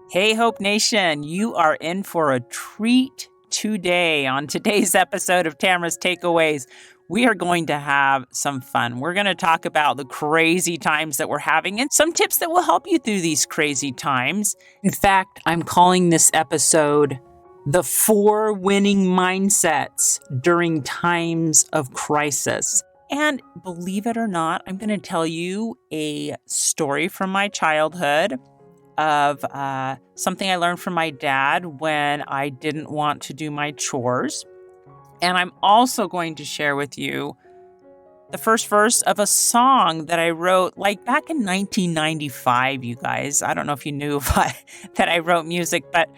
Hey, Hope Nation, you are in for a treat today. On today's episode of Tamara's Takeaways, we are going to have some fun. We're going to talk about the crazy times that we're having and some tips that will help you through these crazy times. In fact, I'm calling this episode The 4 Winning Mindsets During Times of Crisis. And believe it or not, I'm going to tell you a story from my childhood of something I learned from my dad when I didn't want to do my chores. And I'm also going to share with you the first verse of a song that I wrote like back in 1995, you guys. I don't know if you knew that I wrote music, but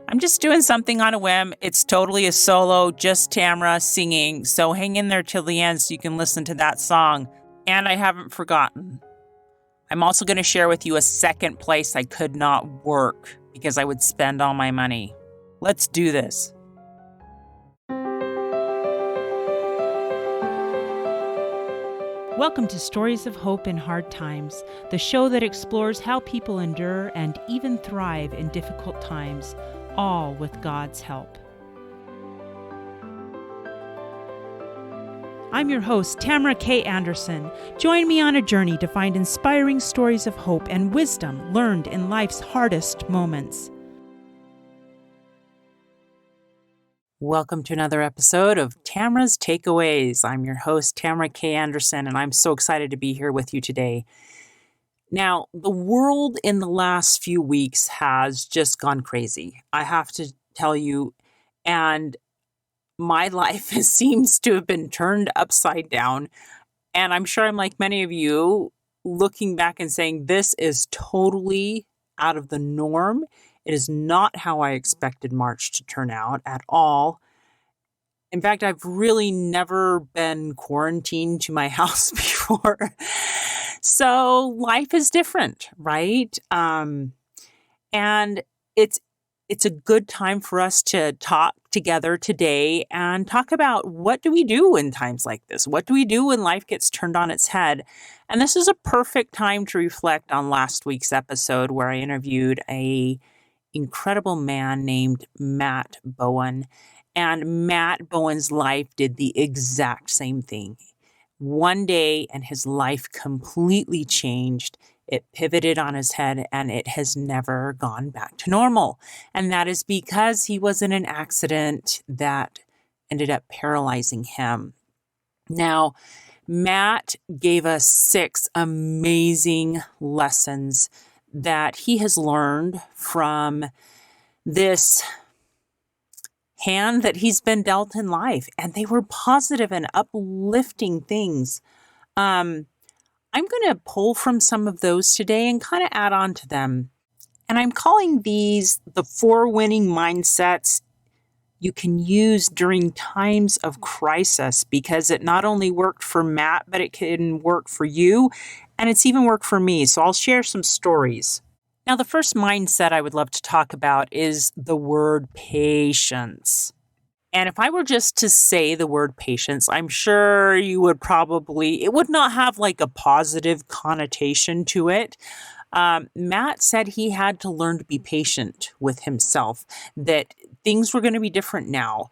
I'm just doing something on a whim. It's totally a solo, just Tamara singing. So hang in there till the end so you can listen to that song. And I haven't forgotten. I'm also going to share with you a second place I could not work because I would spend all my money. Let's do this. Welcome to Stories of Hope in Hard Times, the show that explores how people endure and even thrive in difficult times, all with God's help. I'm your host, Tamara K. Anderson. Join me on a journey to find inspiring stories of hope and wisdom learned in life's hardest moments. Welcome to another episode of Tamara's Takeaways. I'm your host, Tamara K. Anderson, and I'm so excited to be here with you today. Now, the world in the last few weeks has just gone crazy. I have to tell you, and my life seems to have been turned upside down. And I'm sure I'm like many of you looking back and saying, this is totally out of the norm. It is not how I expected March to turn out at all. In fact, I've really never been quarantined to my house before. So life is different, right? And it's a good time for us to talk together today and talk about what do we do in times like this? What do we do when life gets turned on its head? And this is a perfect time to reflect on last week's episode where I interviewed an incredible man named Matt Bowen. And Matt Bowen's life did the exact same thing. One day, and his life completely changed. It pivoted on his head and it has never gone back to normal. And that is because he was in an accident that ended up paralyzing him. Now, Matt gave us 6 amazing lessons that he has learned from this hand that he's been dealt in life. And they were positive and uplifting things. I'm going to pull from some of those today and kind of add on to them. And I'm calling these the 4 winning mindsets you can use during times of crisis because it not only worked for Matt, but it can work for you. And it's even worked for me. So I'll share some stories. Now, the first mindset I would love to talk about is the word patience. And if I were just to say the word patience, I'm sure you would it would not have like a positive connotation to it. Matt said he had to learn to be patient with himself, that things were going to be different now.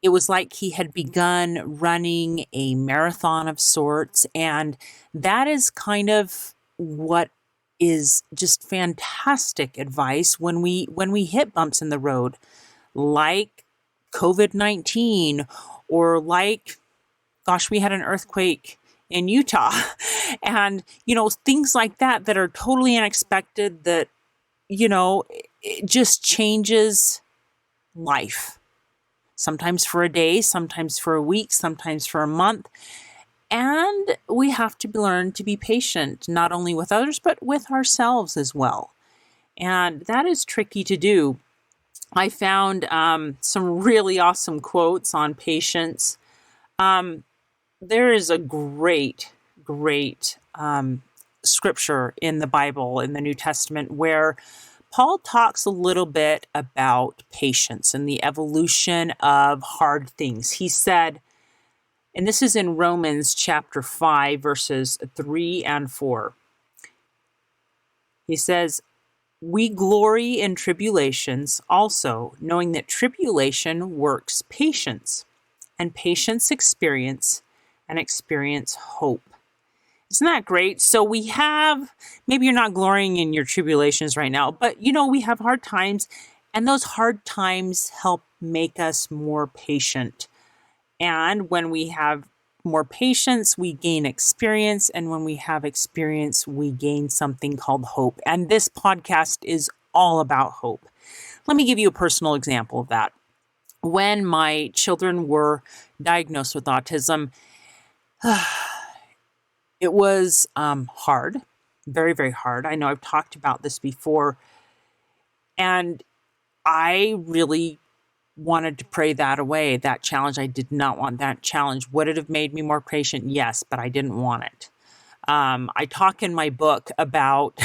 It was like he had begun running a marathon of sorts. And that is kind of what is just fantastic advice when we hit bumps in the road, like COVID-19, or like, we had an earthquake in Utah and, things like that are totally unexpected that, it just changes life. Sometimes for a day, sometimes for a week, sometimes for a month. And we have to learn to be patient, not only with others, but with ourselves as well. And that is tricky to do. I found some really awesome quotes on patience. There is a great scripture in the Bible, in the New Testament, where Paul talks a little bit about patience and the evolution of hard things. He said, and this is in Romans chapter 5, verses 3 and 4. He says, We glory in tribulations also, knowing that tribulation works patience, and patience experience, and experience hope. Isn't that great? So we have, maybe you're not glorying in your tribulations right now, but we have hard times, and those hard times help make us more patient. And when we have more patience, we gain experience. And when we have experience, we gain something called hope. And this podcast is all about hope. Let me give you a personal example of that. When my children were diagnosed with autism, it was hard, very, very hard. I know I've talked about this before. And I really wanted to pray that away, that challenge. I did not want that challenge. Would it have made me more patient? Yes, but I didn't want it. I talk in my book about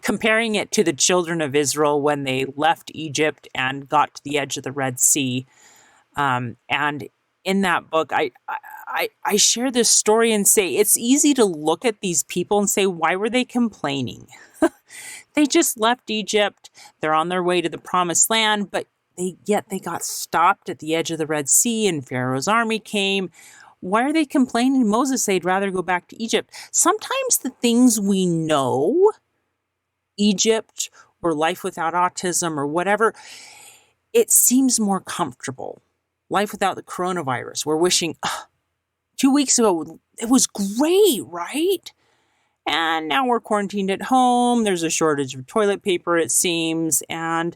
comparing it to the children of Israel when they left Egypt and got to the edge of the Red Sea. And in that book, I share this story and say it's easy to look at these people and say, why were they complaining? They just left Egypt. They're on their way to the promised land, but yet they got stopped at the edge of the Red Sea and Pharaoh's army came. Why are they complaining? Moses, they'd rather go back to Egypt. Sometimes the things we know, Egypt or life without autism or whatever, it seems more comfortable. Life without the coronavirus. We're wishing, 2 weeks ago, it was great, right? And now we're quarantined at home. There's a shortage of toilet paper, it seems. And,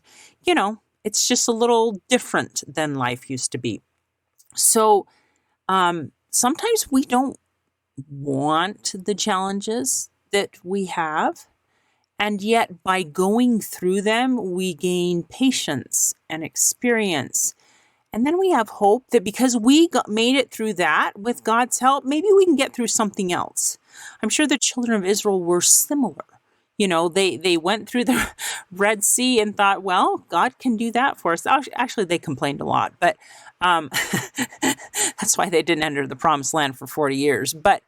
it's just a little different than life used to be. So sometimes we don't want the challenges that we have. And yet by going through them, we gain patience and experience. And then we have hope that because we made it through that with God's help, maybe we can get through something else. I'm sure the children of Israel were similar. They went through the Red Sea and thought, well, God can do that for us. Actually, they complained a lot, but that's why they didn't enter the promised land for 40 years. But,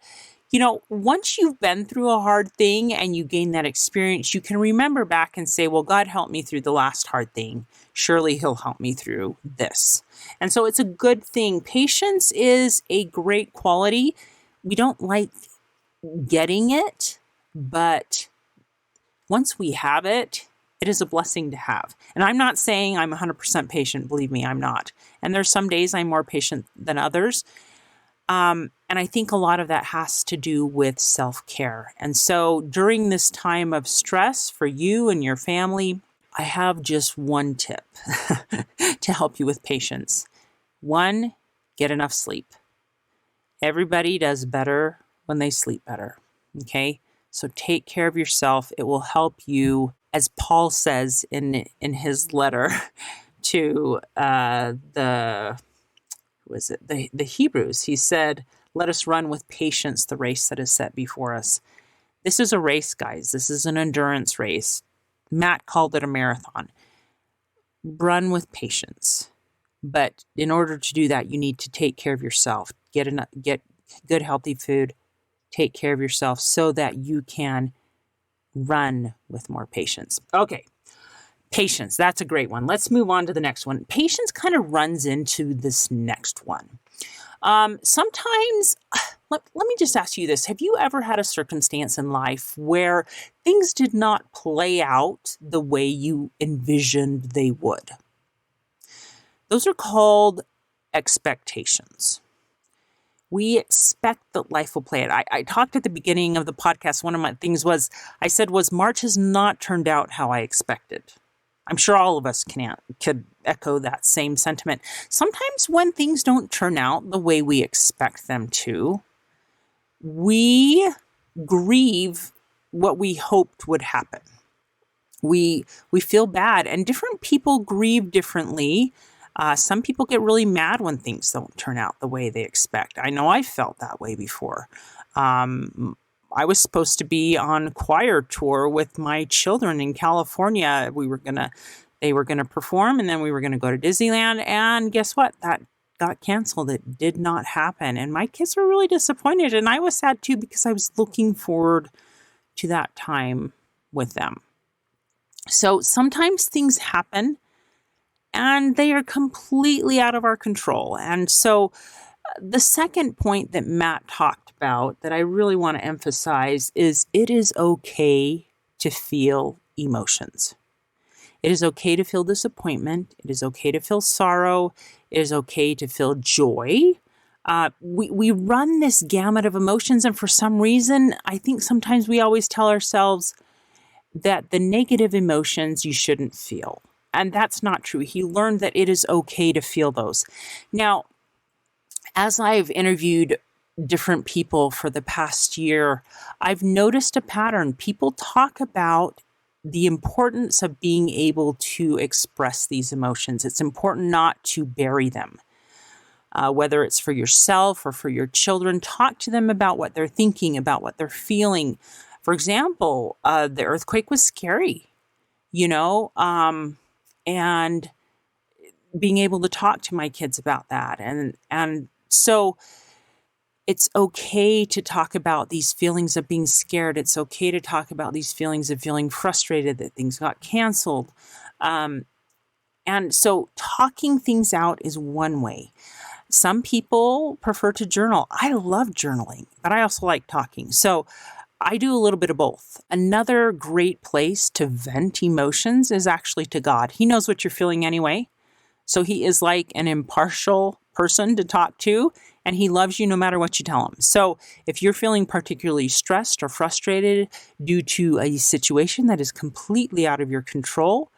once you've been through a hard thing and you gain that experience, you can remember back and say, well, God helped me through the last hard thing. Surely he'll help me through this. And so it's a good thing. Patience is a great quality. We don't like getting it, but once we have it, it is a blessing to have. And I'm not saying I'm 100% patient. Believe me, I'm not. And there's some days I'm more patient than others. And I think a lot of that has to do with self-care. And so during this time of stress for you and your family, I have just one tip to help you with patience. One, get enough sleep. Everybody does better when they sleep better. Okay? So take care of yourself. It will help you, as Paul says in his letter to the Hebrews. He said, let us run with patience the race that is set before us. This is a race, guys. This is an endurance race. Matt called it a marathon. Run with patience. But in order to do that, you need to take care of yourself. Get good, healthy food. Take care of yourself so that you can run with more patience. Okay. Patience. That's a great one. Let's move on to the next one. Patience kind of runs into this next one. Sometimes, let me just ask you this. Have you ever had a circumstance in life where things did not play out the way you envisioned they would? Those are called expectations. We expect that life will play it. I talked at the beginning of the podcast. One of my things was, March has not turned out how I expected. I'm sure all of us could echo that same sentiment. Sometimes when things don't turn out the way we expect them to, we grieve what we hoped would happen. We feel bad, and different people grieve differently. Some people get really mad when things don't turn out the way they expect. I know I felt that way before. I was supposed to be on choir tour with my children in California. They were gonna perform, and then we were gonna go to Disneyland. And guess what? That got canceled. It did not happen. And my kids were really disappointed. And I was sad too, because I was looking forward to that time with them. So sometimes things happen and they are completely out of our control. And so the second point that Matt talked about that I really want to emphasize is it is okay to feel emotions. It is okay to feel disappointment. It is okay to feel sorrow. It is okay to feel joy. We run this gamut of emotions, and for some reason, I think sometimes we always tell ourselves that the negative emotions you shouldn't feel. And that's not true. He learned that it is okay to feel those. Now, as I've interviewed different people for the past year, I've noticed a pattern. People talk about the importance of being able to express these emotions. It's important not to bury them. Whether it's for yourself or for your children, talk to them about what they're thinking, about what they're feeling. For example, the earthquake was scary, and being able to talk to my kids about that. And so it's okay to talk about these feelings of being scared. It's okay to talk about these feelings of feeling frustrated that things got canceled. And so talking things out is one way. Some people prefer to journal. I love journaling, but I also like talking. So I do a little bit of both. Another great place to vent emotions is actually to God. He knows what you're feeling anyway. So he is like an impartial person to talk to, and he loves you no matter what you tell him. So if you're feeling particularly stressed or frustrated due to a situation that is completely out of your control,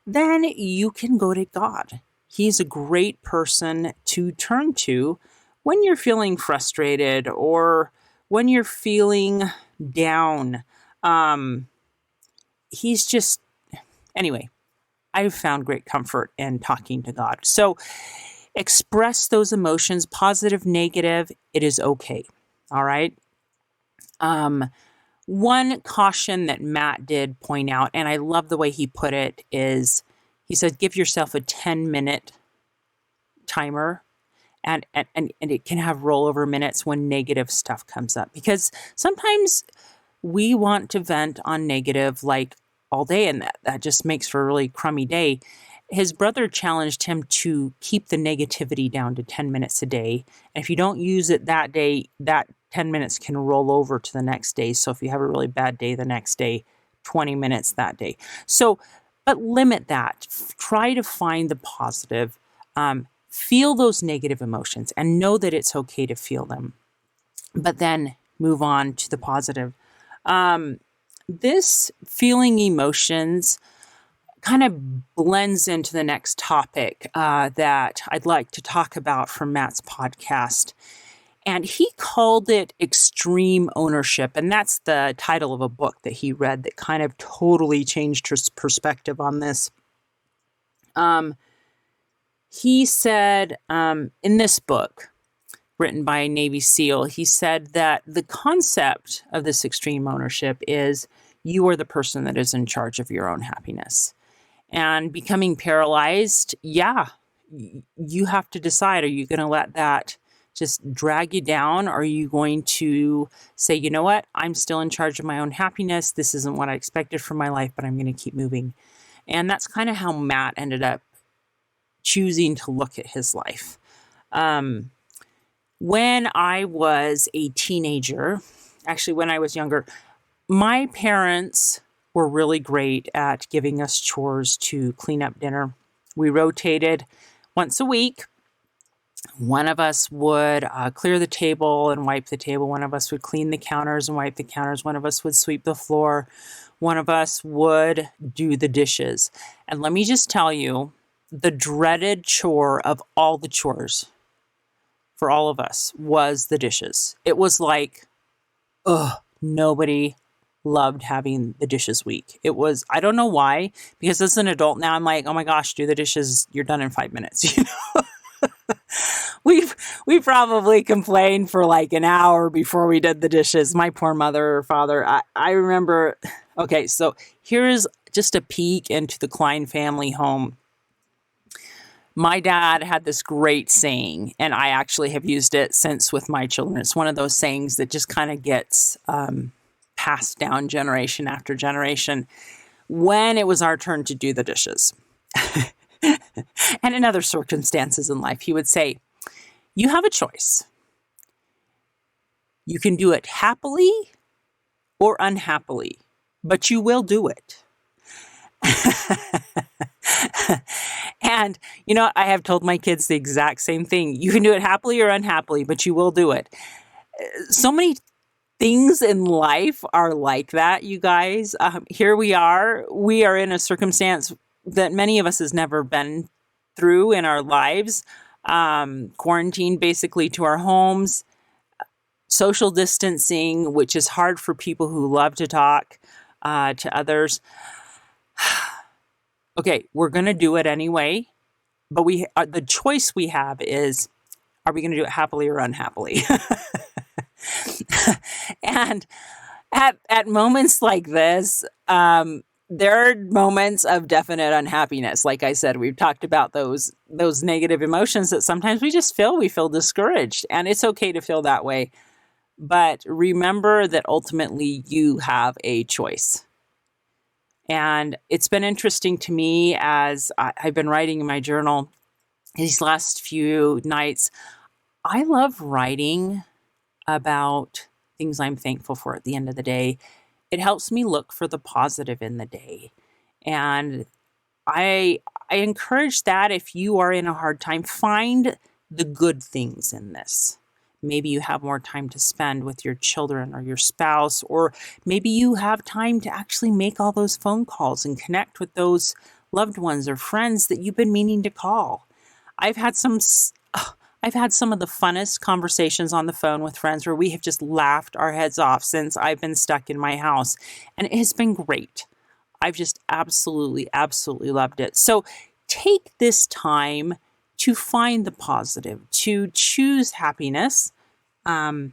then you can go to God. He's a great person to turn to when you're feeling frustrated or when you're feeling down. He's just, anyway, I've found great comfort in talking to God. So express those emotions, positive, negative, it is okay. All right. One caution that Matt did point out, and I love the way he put it, is he said, give yourself a 10-minute timer. And it can have rollover minutes when negative stuff comes up, because sometimes we want to vent on negative like all day, and that just makes for a really crummy day. His brother challenged him to keep the negativity down to 10 minutes a day. And if you don't use it that day, that 10 minutes can roll over to the next day. So if you have a really bad day the next day, 20 minutes that day. So, but limit that. Try to find the positive. Feel those negative emotions and know that it's okay to feel them, but then move on to the positive. This feeling emotions kind of blends into the next topic that I'd like to talk about from Matt's podcast. And he called it extreme ownership. And that's the title of a book that he read that kind of totally changed his perspective on this. He said in this book, written by a Navy SEAL, he said that the concept of this extreme ownership is you are the person that is in charge of your own happiness. And becoming paralyzed, you have to decide, are you going to let that just drag you down? Or are you going to say, you know what, I'm still in charge of my own happiness. This isn't what I expected from my life, but I'm going to keep moving. And that's kind of how Matt ended up choosing to look at his life. When I was a teenager, actually when I was younger, my parents were really great at giving us chores to clean up dinner. We rotated once a week. One of us would clear the table and wipe the table. One of us would clean the counters and wipe the counters. One of us would sweep the floor. One of us would do the dishes. And let me just tell you, the dreaded chore of all the chores for all of us was the dishes. It was like, nobody loved having the dishes week. It was, I don't know why, because as an adult now, I'm like, oh my gosh, do the dishes. You're done in 5 minutes. We probably complained for like an hour before we did the dishes. My poor mother or father. I remember, okay, so here's just a peek into the Klein family home. My dad had this great saying, and I actually have used it since with my children. It's one of those sayings that just kind of gets passed down generation after generation. when it was our turn to do the dishes. And in other circumstances in life, he would say, you have a choice. You can do it happily or unhappily, but you will do it. And, I have told my kids the exact same thing. You can do it happily or unhappily, but you will do it. So many things in life are like that, you guys. Here we are in a circumstance that many of us has never been through in our lives. Quarantined basically to our homes, social distancing, which is hard for people who love to talk to others. Okay, we're going to do it anyway, but the choice we have is, are we going to do it happily or unhappily? And at moments like this, there are moments of definite unhappiness. Like I said, we've talked about those negative emotions that sometimes we feel discouraged, and it's okay to feel that way. But remember that ultimately you have a choice. And it's been interesting to me as I've been writing in my journal these last few nights. I love writing about things I'm thankful for at the end of the day. It helps me look for the positive in the day. And I encourage that if you are in a hard time, find the good things in this. Maybe you have more time to spend with your children or your spouse, or maybe you have time to actually make all those phone calls and connect with those loved ones or friends that you've been meaning to call. I've had some of the funnest conversations on the phone with friends where we have just laughed our heads off since I've been stuck in my house, and it has been great. I've just absolutely, absolutely loved it. So take this time to find the positive, to choose happiness. And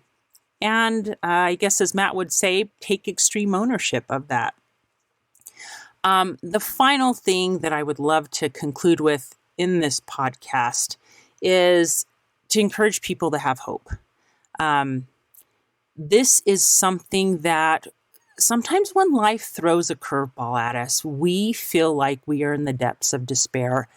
I guess, as Matt would say, take extreme ownership of that. The final thing that I would love to conclude with in this podcast is to encourage people to have hope. This is something that sometimes when life throws a curveball at us, we feel like we are in the depths of despair.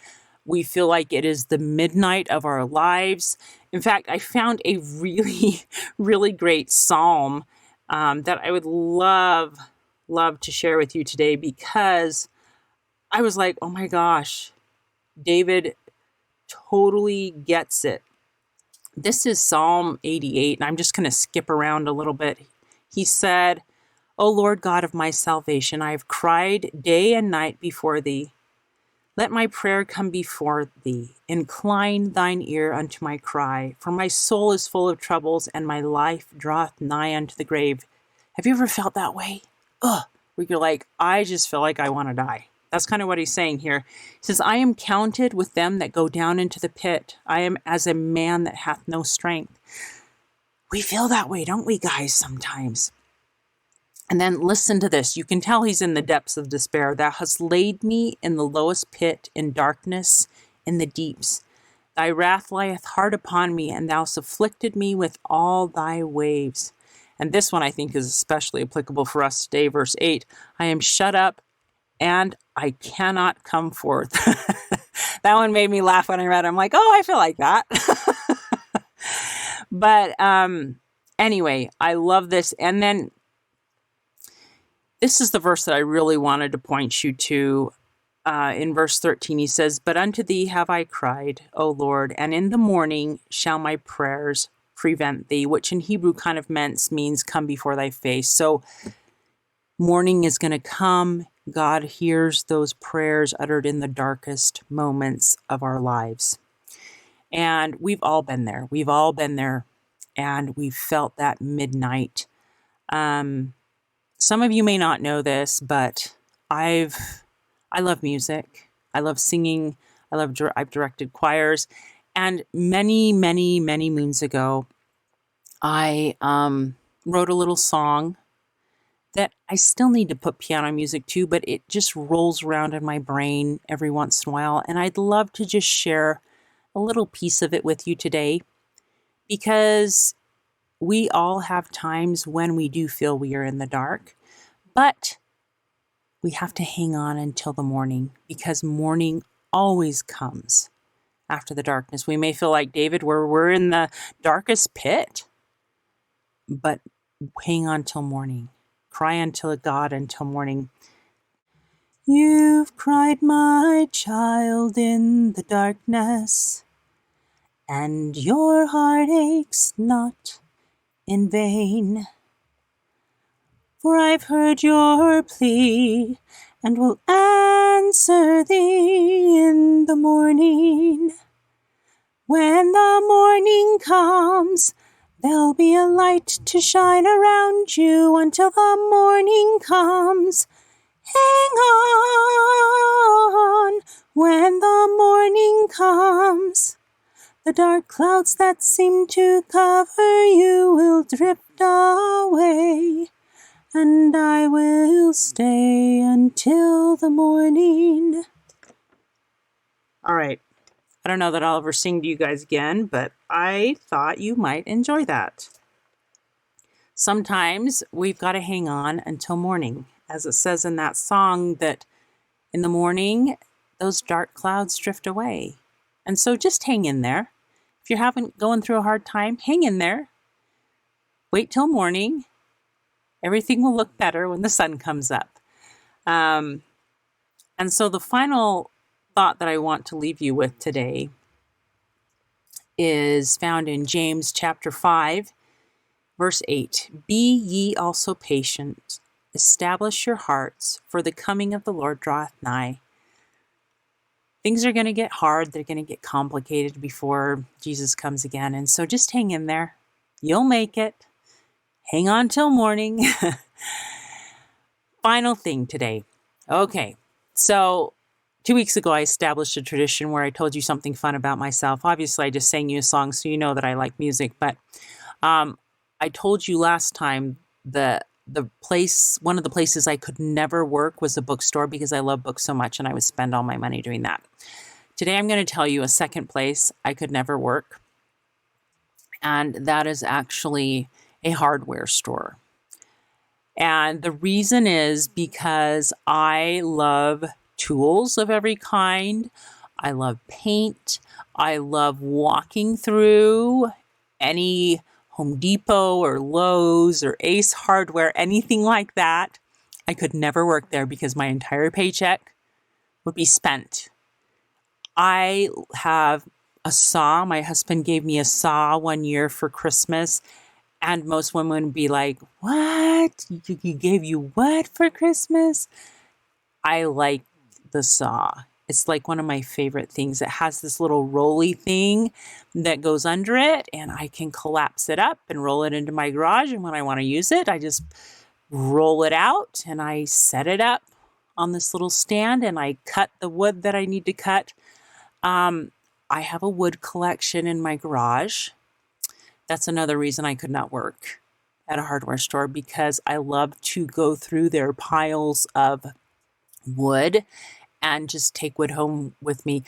We feel like it is the midnight of our lives. In fact, I found a really, really great psalm that I would love to share with you today, because I was like, oh my gosh, David totally gets it. This is Psalm 88, and I'm just going to skip around a little bit. He said, O Lord God of my salvation, I have cried day and night before thee. Let my prayer come before thee. Incline thine ear unto my cry, for my soul is full of troubles, and my life draweth nigh unto the grave. Have you ever felt that way? Where you're like, I just feel like I want to die. That's kind of what he's saying here. He says, I am counted with them that go down into the pit. I am as a man that hath no strength. We feel that way, don't we, guys, sometimes? And then listen to this. You can tell he's in the depths of despair. Thou hast laid me in the lowest pit, in darkness, in the deeps. Thy wrath lieth hard upon me, and thou hast afflicted me with all thy waves. And this one I think is especially applicable for us today. Verse 8, I am shut up, and I cannot come forth. That one made me laugh when I read it. I'm like, oh, I feel like that. But anyway, I love this. And then this is the verse that I really wanted to point you to. In verse 13, he says, But unto thee have I cried, O Lord, and in the morning shall my prayers prevent thee, which in Hebrew kind of means come before thy face. So morning is going to come. God hears those prayers uttered in the darkest moments of our lives. And we've all been there. We've all been there, and we've felt that midnight. Some of you may not know this, but I love music. I love singing. I've directed choirs. And many, many, many moons ago, I wrote a little song that I still need to put piano music to, but it just rolls around in my brain every once in a while. And I'd love to just share a little piece of it with you today, because we all have times when we do feel we are in the dark, but we have to hang on until the morning, because morning always comes after the darkness. We may feel like David, where we're in the darkest pit, but hang on till morning. Cry until God until morning. You've cried, my child, in the darkness, and your heart aches not in vain. For I've heard your plea, and will answer thee in the morning. When the morning comes, there'll be a light to shine around you until the morning comes. Hang on when the morning comes. The dark clouds that seem to cover you will drift away, and I will stay until the morning. All right. I don't know that I'll ever sing to you guys again, but I thought you might enjoy that. Sometimes we've got to hang on until morning. As it says in that song, that in the morning, those dark clouds drift away. And so just hang in there. If you're going through a hard time, hang in there. Wait till morning. Everything will look better when the sun comes up. And so the final thought that I want to leave you with today is found in James chapter 5, verse 8. Be ye also patient. Establish your hearts, for the coming of the Lord draweth nigh. Things are going to get hard. They're going to get complicated before Jesus comes again. And so just hang in there. You'll make it. Hang on till morning. Final thing today. Okay, so 2 weeks ago, I established a tradition where I told you something fun about myself. Obviously, I just sang you a song, so you know that I like music. But I told you last time one of the places I could never work was a bookstore, because I love books so much and I would spend all my money doing that. Today I'm going to tell you a second place I could never work, and that is actually a hardware store. And the reason is because I love tools of every kind. I love paint. I love walking through any Home Depot or Lowe's or Ace Hardware, anything like that. I could never work there because my entire paycheck would be spent. I have a saw. My husband gave me a saw one year for Christmas, and most women would be like, what? He gave you what for Christmas? I like the saw. It's like one of my favorite things. It has this little rolly thing that goes under it, and I can collapse it up and roll it into my garage. And when I want to use it, I just roll it out and I set it up on this little stand, and I cut the wood that I need to cut. I have a wood collection in my garage. That's another reason I could not work at a hardware store, because I love to go through their piles of wood and just take wood home with me.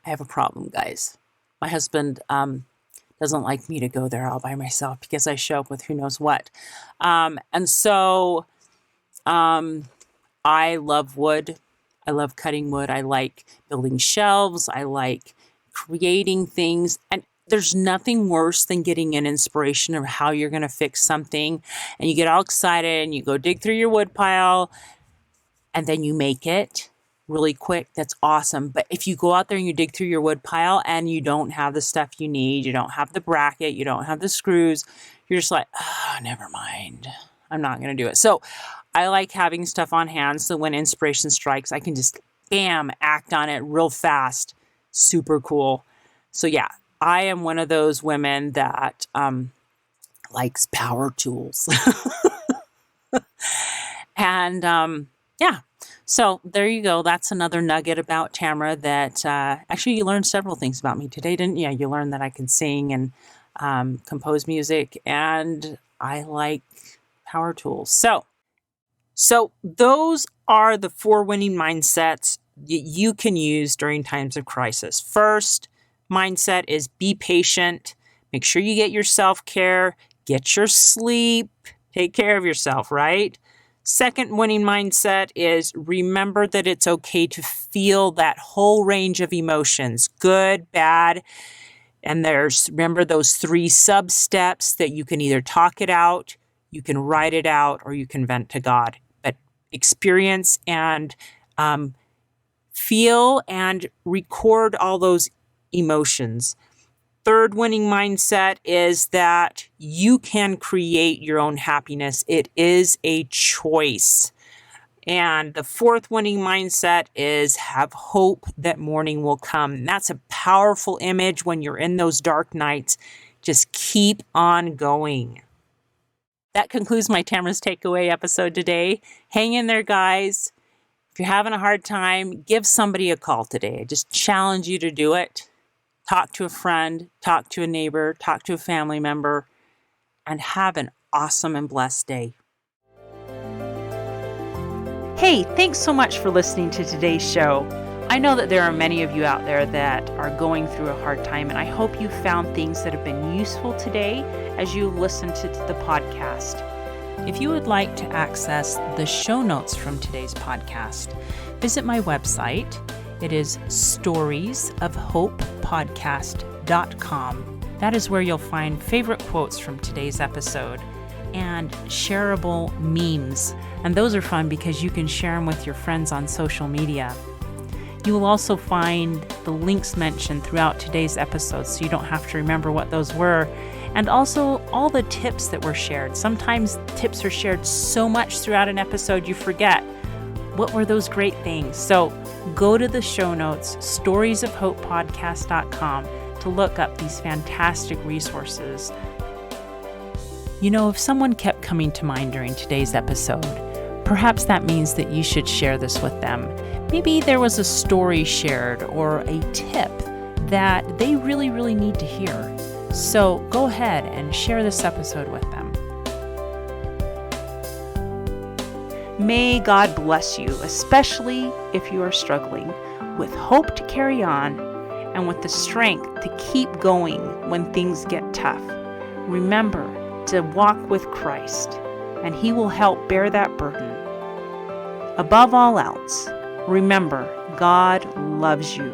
I have a problem, guys. My husband doesn't like me to go there all by myself, because I show up with who knows what. And so I love wood. I love cutting wood. I like building shelves. I like creating things. And there's nothing worse than getting an inspiration of how you're going to fix something, and you get all excited and you go dig through your wood pile, and then you make it really quick. That's awesome. But if you go out there and you dig through your wood pile and you don't have the stuff you need, you don't have the bracket, you don't have the screws, you're just like, oh, never mind. I'm not going to do it. So I like having stuff on hand, so when inspiration strikes, I can just, bam, act on it real fast. Super cool. So yeah, I am one of those women that likes power tools. And yeah, so there you go. That's another nugget about Tamara that actually you learned several things about me today, didn't you? You learned that I can sing and compose music, and I like power tools. So those are the 4 winning mindsets that you can use during times of crisis. First mindset is be patient. Make sure you get your self-care, get your sleep, take care of yourself, right? Second winning mindset is remember that it's okay to feel that whole range of emotions, good, bad. And remember those 3 sub steps that you can either talk it out, you can write it out, or you can vent to God. But experience and feel and record all those emotions. Third winning mindset is that you can create your own happiness. It is a choice. And the fourth winning mindset is have hope that morning will come. And that's a powerful image when you're in those dark nights. Just keep on going. That concludes my Tamara's Takeaway episode today. Hang in there, guys. If you're having a hard time, give somebody a call today. I just challenge you to do it. Talk to a friend, talk to a neighbor, talk to a family member, and have an awesome and blessed day. Hey, thanks so much for listening to today's show. I know that there are many of you out there that are going through a hard time, and I hope you found things that have been useful today as you listen to the podcast. If you would like to access the show notes from today's podcast, visit my website. It is storiesofhopepodcast.com. That is where you'll find favorite quotes from today's episode and shareable memes. And those are fun because you can share them with your friends on social media. You will also find the links mentioned throughout today's episode, so you don't have to remember what those were. And also all the tips that were shared. Sometimes tips are shared so much throughout an episode you forget. What were those great things? So go to the show notes, storiesofhopepodcast.com, to look up these fantastic resources. You know, if someone kept coming to mind during today's episode, perhaps that means that you should share this with them. Maybe there was a story shared or a tip that they really, really need to hear. So go ahead and share this episode with them. May God bless you, especially if you are struggling, with hope to carry on and with the strength to keep going when things get tough. Remember to walk with Christ, and He will help bear that burden. Above all else, remember, God loves you.